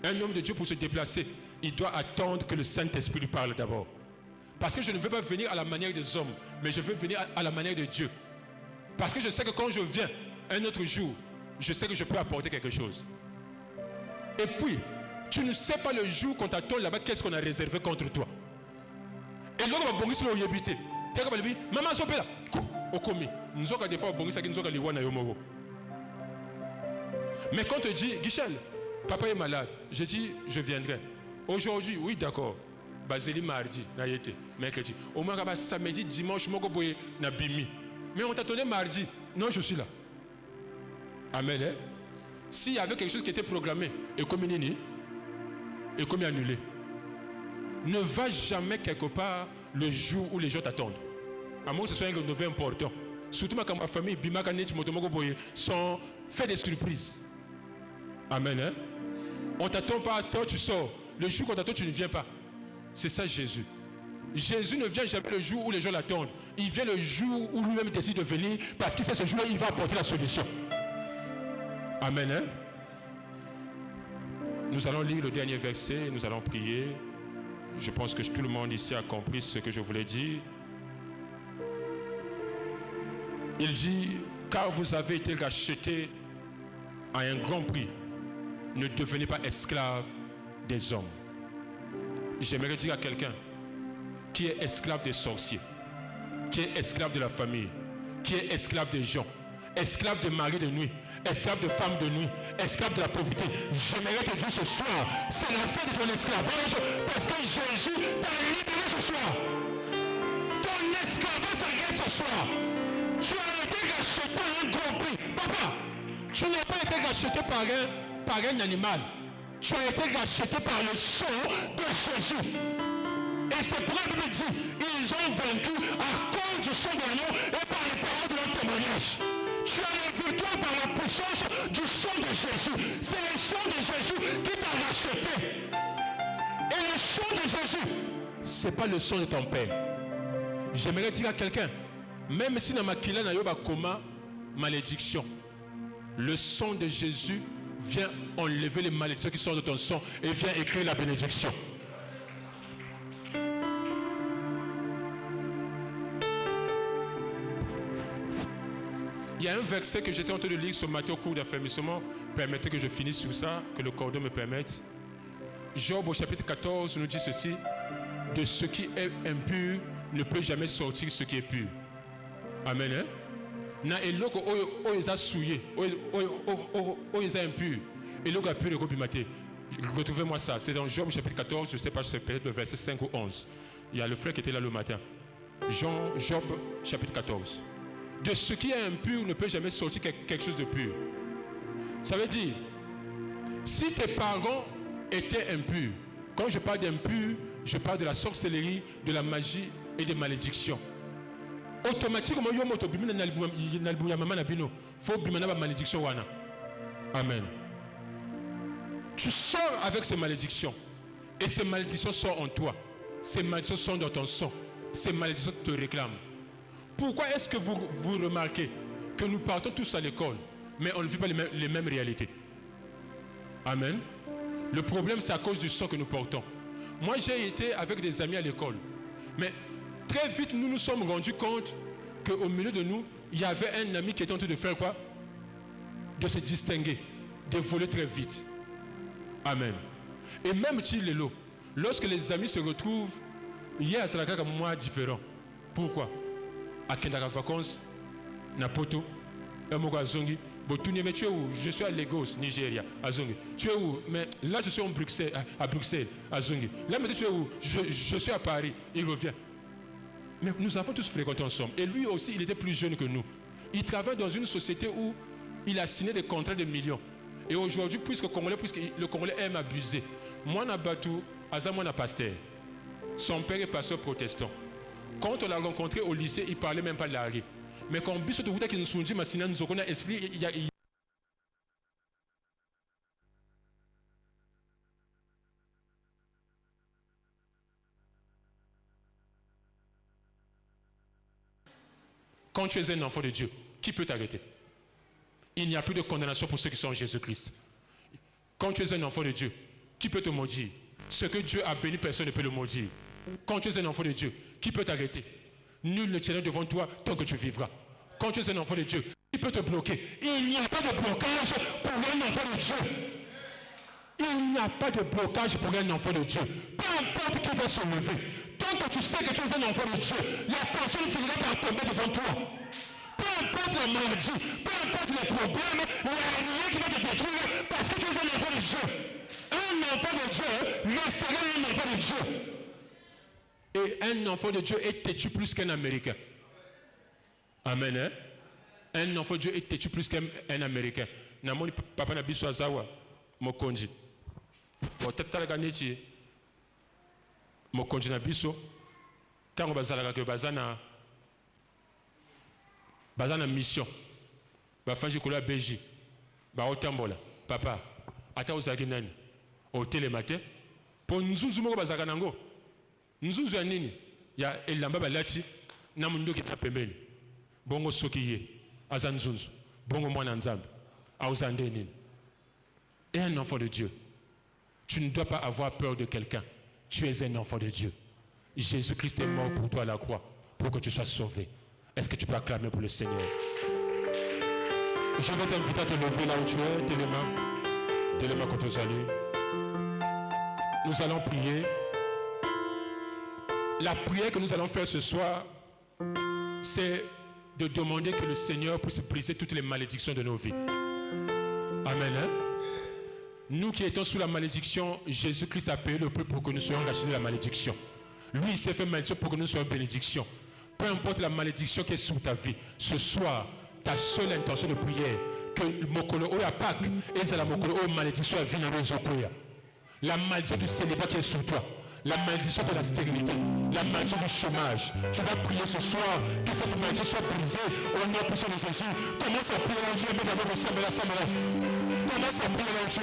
Un homme de Dieu pour se déplacer, il doit attendre que le Saint-Esprit lui parle d'abord. Parce que je ne veux pas venir à la manière des hommes, mais je veux venir à la manière de Dieu. Parce que je sais que quand je viens un autre jour, je sais que je peux apporter quelque chose. Et puis, tu ne sais pas le jour qu'on t'attend là-bas, qu'est-ce qu'on a réservé contre toi. Et là, on va bondir sur le yébité. Maman, s'en là. Au commis. Nous avons des fois bondir ça qui nous avons les yomogo. Mais quand on te dit, Guichel, papa est malade, je dis, je viendrai. Aujourd'hui, oui, d'accord. Basili mardi, na yete, mercredi. Au moins, samedi, dimanche, moko boye na bimi. Mais on t'a donné mardi. Non, je suis là. Amen. Hein? S'il y avait quelque chose qui était programmé, et comme nini, et comme annulé, ne va jamais quelque part le jour où les gens t'attendent. À moins que ce soit un nouvel important. Surtout quand ma famille, Bimaka Neti Motomoko Boye, sont fait des surprises. Amen. Hein? On t'attend pas, toi tu sors. Le jour qu'on t'attend, tu ne viens pas. C'est ça Jésus. Jésus ne vient jamais le jour où les gens l'attendent. Il vient le jour où lui-même décide de venir parce qu'il sait ce jour-là, il va apporter la solution. Amen. Hein? Nous allons lire le dernier verset, nous allons prier. Je pense que tout le monde ici a compris ce que je voulais dire. Il dit, car vous avez été rachetés à un grand prix, ne devenez pas esclaves des hommes. J'aimerais dire à quelqu'un qui est esclave des sorciers, qui est esclave de la famille, qui est esclave des gens, esclave de mari de nuit, esclave de femme de nuit, esclave de la pauvreté. J'aimerais te dire ce soir, c'est la fin de ton esclavage parce que Jésus t'a libéré ce soir. Ton esclavage s'arrête ce soir. Tu as été racheté à un grand prix. Papa, tu n'as pas été racheté par un animal. Tu as été racheté par le sang de Jésus. Et c'est pour la Bible dit, ils ont vaincu à cause du sang de l'agneau et par les paroles de leur témoignage. Tu as la victoire par la puissance du sang de Jésus. C'est le sang de Jésus qui t'a racheté. Et le sang de Jésus, ce n'est pas le sang de ton père. J'aimerais dire à quelqu'un, même si dans ma kila n'a pas coma, malédiction, le sang de Jésus viens enlever les malédictions qui sortent de ton sang et viens écrire la bénédiction. Il y a un verset que j'étais en train de lire ce matin au cours d'affermissement. Permettez que je finisse sur ça, que le cordon me permette. Job au chapitre 14 nous dit ceci: de ce qui est impur ne peut jamais sortir ce qui est pur. Amen. Hein? Na eloko o eza souillé, o eza impur. Eloko a pu le rebimater. Retrouvez-moi ça. C'est dans Job chapitre 14, je ne sais pas si c'est peut-être le verset 5 ou 11. Il y a le frère qui était là le matin. Job chapitre 14. De ce qui est impur ne peut jamais sortir quelque chose de pur. Ça veut dire, si tes parents étaient impurs, quand je parle d'impur, je parle de la sorcellerie, de la magie et des malédictions. Automatiquement, amen. Tu sors avec ces malédictions. Et ces malédictions sont en toi. Ces malédictions sont dans ton sang. Ces malédictions te réclament. Pourquoi est-ce que vous remarquez que nous partons tous à l'école, mais on ne vit pas les mêmes réalités? Amen. Le problème, c'est à cause du sang que nous portons. Moi, j'ai été avec des amis à l'école. Mais très vite, nous nous sommes rendus compte qu'au milieu de nous, il y avait un ami qui était en train de faire quoi? De se distinguer, de voler très vite. Amen. Et même Chilelo, lorsque les amis se retrouvent, il y a un comme moi différent. Pourquoi? À Kendara vacances, Napoto, Azongi, mais tu es où? Je suis à Lagos, Nigeria, Azongi. Tu es où? Mais là, je suis à Bruxelles, Azongi. Là, mais tu es où? Je suis à Paris. Il revient. Mais nous avons tous fréquenté ensemble. Et lui aussi, il était plus jeune que nous. Il travaille dans une société où il a signé des contrats de millions. Et aujourd'hui, puisque le Congolais aime abuser, moi, Nabatou, Azamouana pasteur. Son père est pasteur protestant. Quand on l'a rencontré au lycée, il ne parlait même pas de l'arrêt. Mais quand Bissot de Wouta qui nous dit, Massina nous a esprit, il y a. Quand tu es un enfant de Dieu, qui peut t'arrêter? Il n'y a plus de condamnation pour ceux qui sont en Jésus-Christ. Quand tu es un enfant de Dieu, qui peut te maudire? Ce que Dieu a béni, personne ne peut le maudire. Quand tu es un enfant de Dieu, qui peut t'arrêter? Nul ne tiendra devant toi tant que tu vivras. Quand tu es un enfant de Dieu, qui peut te bloquer? Il n'y a pas de blocage pour un enfant de Dieu. Il n'y a pas de blocage pour un enfant de Dieu. Peu importe qui va se lever. Tant que tu sais que tu es un enfant de Dieu, la personne finira par tomber devant toi. Peu importe la maladie, peu importe les problèmes, il n'y a rien qui va te détruire parce que tu es un enfant de Dieu. Un enfant de Dieu restera un enfant de Dieu. Et un enfant de Dieu est têtu plus qu'un Américain. Amen. Hein? Un enfant de Dieu est têtu plus qu'un Américain. Namoni papa nabiso azawa mokonji. Otetala ganeti mokonji nabiso. Tango bazala ke bazana mission. Bafanji kula beji. Ba otambola. Papa, ata ozaki nani? Hôtel matin. Pour nzuzu moko bazaka nango. Nzuzu ya nini? Ya elamba balati na mundo kita pembeni. Bongo sokiye aza nzuzu. Bongo mwana nzambe. Auzande nini? Et un enfant de Dieu. Tu ne dois pas avoir peur de quelqu'un. Tu es un enfant de Dieu. Jésus-Christ est mort pour toi à la croix, pour que tu sois sauvé. Est-ce que tu peux acclamer pour le Seigneur? Je vais t'inviter à te lever là où tu es, tes les mains contre tes allées. Nous allons prier. La prière que nous allons faire ce soir, c'est de demander que le Seigneur puisse briser toutes les malédictions de nos vies. Amen. Hein? Nous qui étions sous la malédiction, Jésus-Christ a payé le prix pour que nous soyons rachetés de la malédiction. Lui, il s'est fait malédiction pour que nous soyons bénédiction. Peu importe la malédiction qui est sous ta vie, ce soir, ta seule intention de prière, que Mokolo Oya Pâques et la Mokolo Oya malédiction à Vinaro Zokoya. La malédiction du célibat qui est sous toi, la malédiction de la stérilité, la malédiction du chômage. Tu vas prier ce soir que cette malédiction soit brisée au nom puissant de Jésus. Commence à prier en Dieu, mais d'abord au Seigneur, commence à prier en Dieu.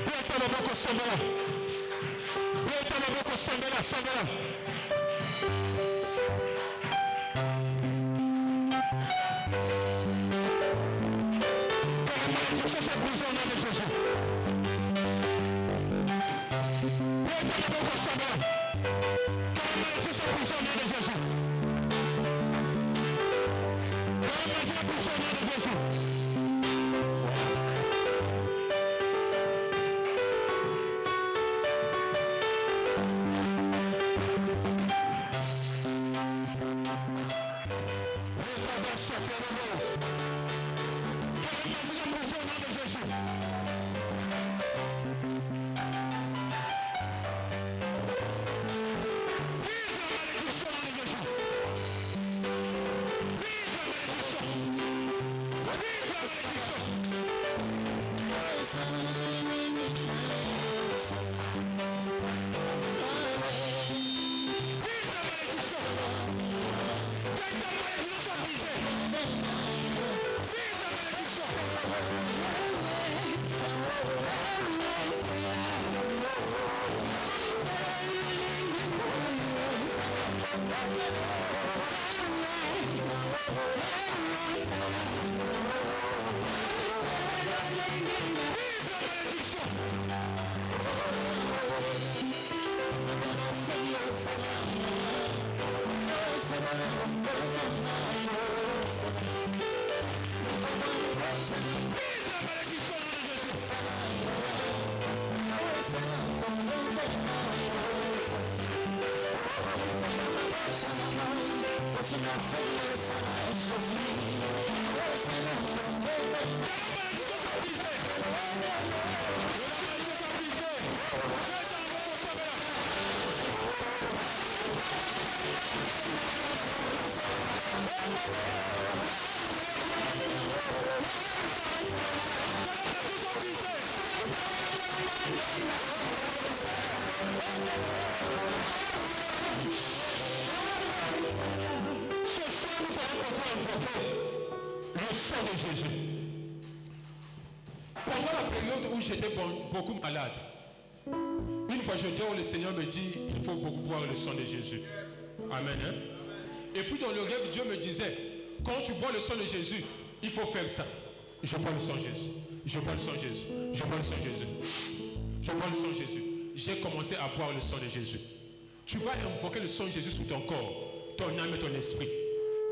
Beta la boca Seigneur. Beta la boca Seigneur. malédiction soit brisée au nom de Jésus. Que la malédiction soit brisée au nom de Jésus. Que la malédiction soit brisée au nom de Jésus. Le sang de Jésus. Pendant la période où j'étais beaucoup malade, une fois je dors, le Seigneur me dit il faut beaucoup boire le sang de Jésus. Amen. Hein? Et puis dans le rêve, Dieu me disait quand tu bois le sang de Jésus, il faut faire ça. Je bois le sang de Jésus. Je bois le sang de Jésus. Je bois le sang de Jésus. Je bois le sang de Jésus. J'ai commencé à boire le sang de Jésus. Tu vas invoquer le sang de Jésus sur ton corps, ton âme et ton esprit.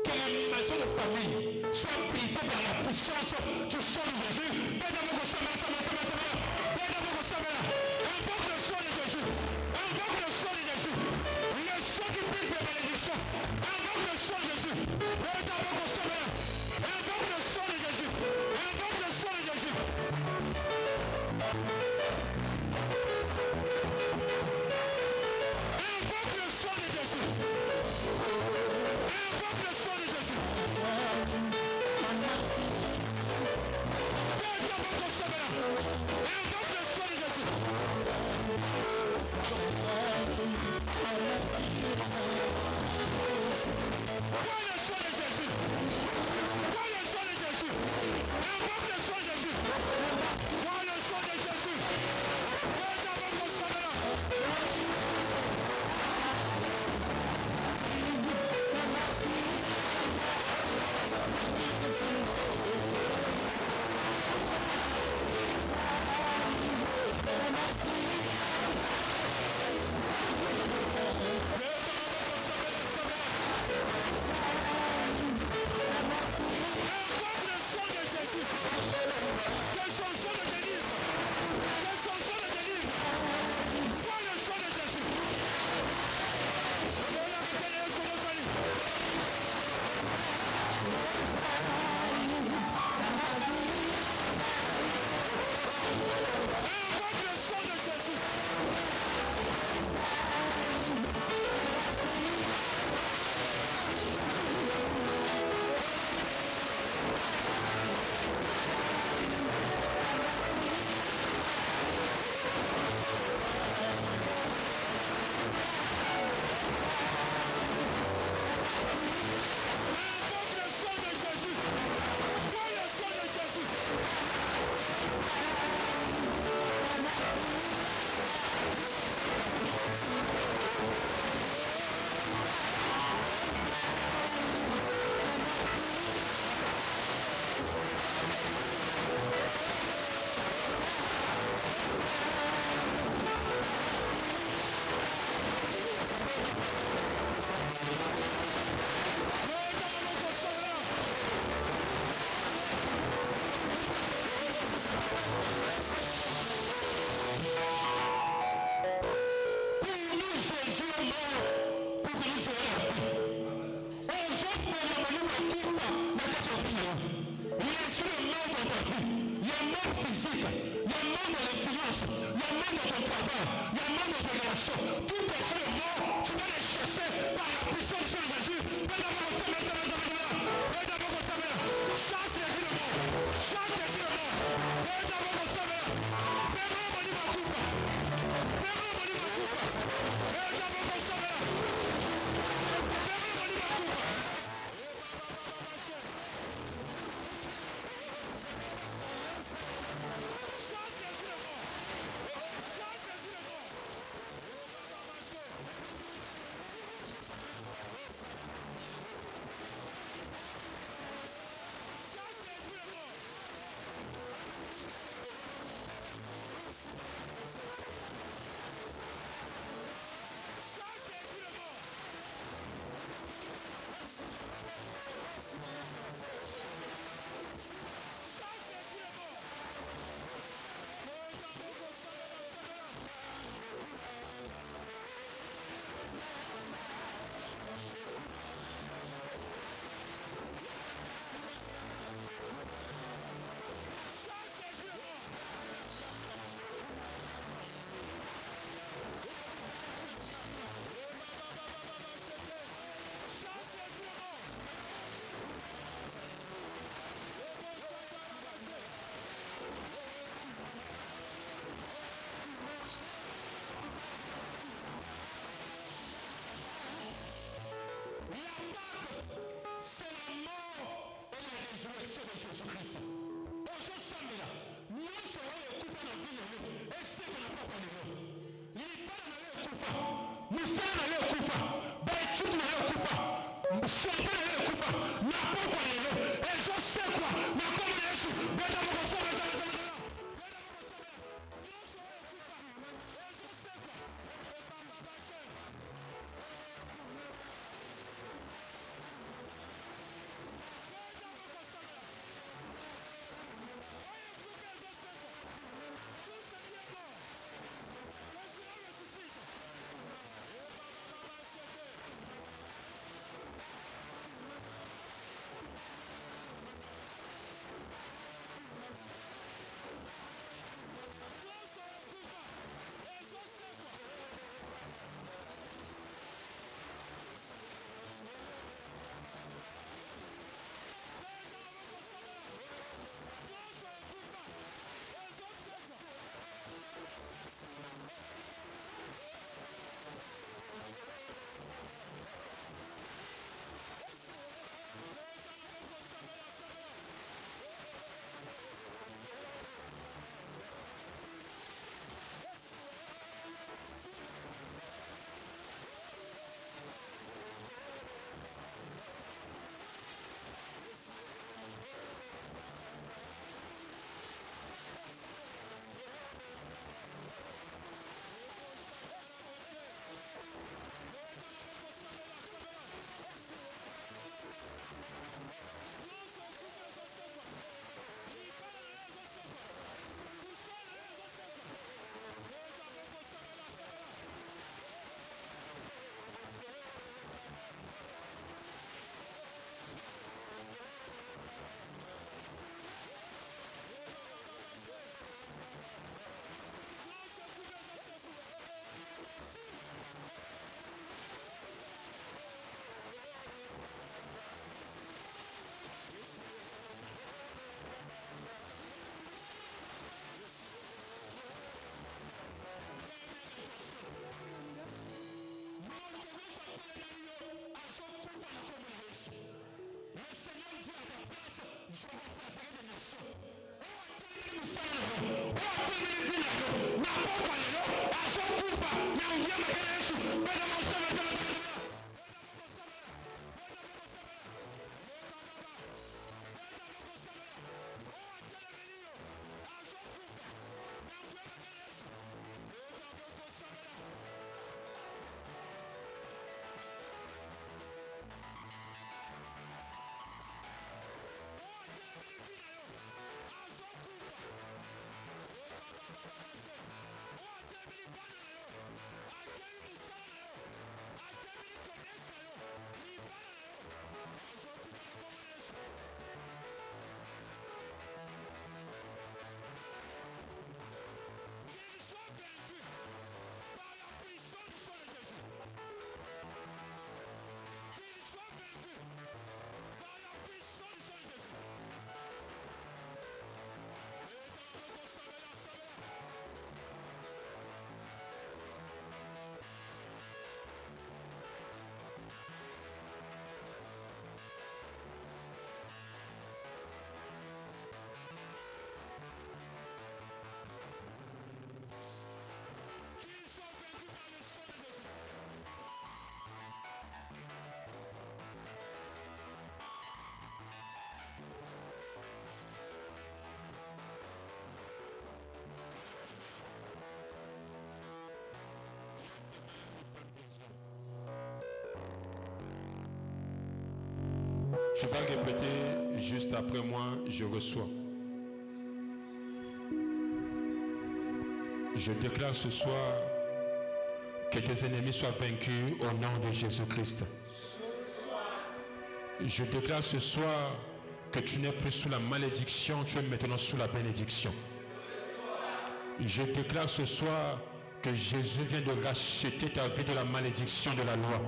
Que la maison de famille soit brisée par la puissance du sang de Jésus. Invoque le sang de Jésus. Invoque le sang de Jésus. Le sang qui brise les malédictions. Invoque le sang de Jésus. Invoque le sang de Jésus. Invoque le sang de Jésus. Invoque le sang de Jésus. Invoque le sang de Jésus. Invoque le sang de Jésus. physique, le monde des finances, le monde de ton travail, le monde de tes relations, tout est sur le mort, tu vas les chercher par la puissance de Jésus. Chasse Jésus le mort, chasse Jésus le mort. Jésus-Christ. Aujourd'hui, nous serons écoutés dans la vie de nous. Et c'est qu'on n'a pas parlé de nous. Il parle de l'écoute. Nous sommes dans l'écoute. Bêtise dans l'écoute. Sauter dans l'écoute. N'a pas parlé de nous. Et je sais quoi. N'a pas parlé de nous. Mais dans mon sang, Tu vas répéter juste après moi, je reçois. Je déclare ce soir que tes ennemis soient vaincus au nom de Jésus-Christ. Je déclare ce soir que tu n'es plus sous la malédiction, tu es maintenant sous la bénédiction. Je déclare ce soir que Jésus vient de racheter ta vie de la malédiction de la loi.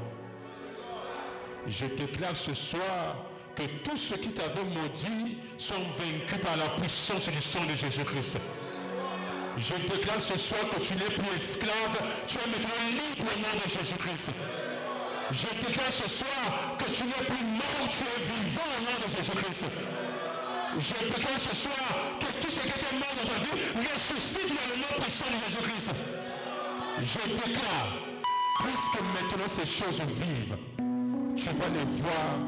Je déclare ce soir que tous ceux qui t'avaient maudit sont vaincus par la puissance du sang de Jésus-Christ. Je déclare ce soir que tu n'es plus esclave, tu es maintenant libre au nom de Jésus-Christ. Je déclare ce soir que tu n'es plus mort, tu es vivant au nom de Jésus-Christ. Je déclare ce soir que tout ce qui était mort dans ta vie ressuscite dans le nom puissant de Jésus-Christ. Je déclare, puisque maintenant ces choses vivent, tu vas les voir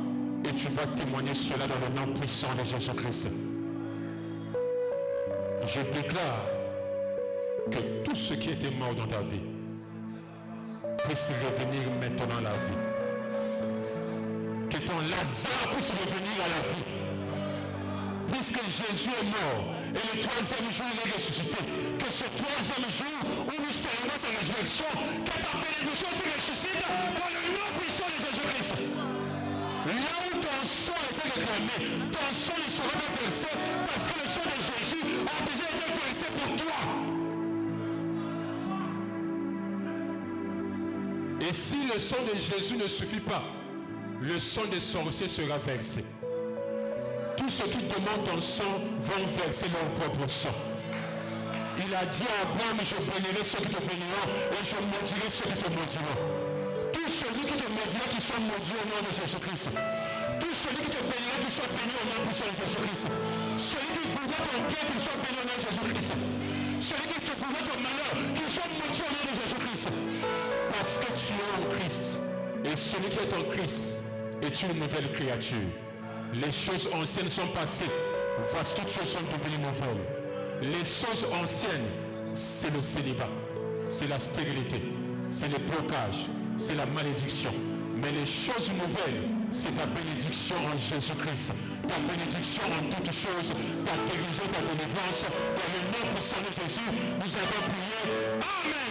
et tu vas témoigner cela dans le nom puissant de Jésus-Christ. Je déclare que tout ce qui était mort dans ta vie puisse revenir maintenant à la vie. Que ton Lazare puisse revenir à la vie. Puisque Jésus est mort et le troisième jour il est ressuscité, que ce troisième jour où nous célébrons sa résurrection, que ta bénédiction se ressuscite dans le nom puissant de Jésus-Christ. Là où ton sang a été réclamé, ton sang ne sera pas versé parce que le sang de Jésus a déjà été versé pour toi. Et si le sang de Jésus ne suffit pas, le sang des sorciers sera versé. Tous ceux qui demandent ton sang vont verser leur propre sang. Il a dit à Abraham, je bénirai ceux qui te béniront et je maudirai ceux qui te maudiront. Tous ceux qui te maudiront qui sont maudits au nom de Jésus-Christ. Tous ceux qui te béniront qui sont bénis au nom puissant de Jésus-Christ. Celui qui voudra ton bien qui soit béni au nom de Jésus-Christ. Celui qui te voudra ton malheur qui soit maudit au nom de Jésus-Christ. Parce que tu es en Christ. Et celui qui est en Christ est une nouvelle créature. Les choses anciennes sont passées. Voici toutes choses sont devenues nouvelles. Les choses anciennes, c'est le célibat, c'est la stérilité, c'est le blocage, c'est la malédiction. Mais les choses nouvelles, c'est ta bénédiction en Jésus-Christ. Ta bénédiction en toutes choses, ta guérison, ta délivrance. Dans le nom puissant de Jésus, nous avons prié. Amen.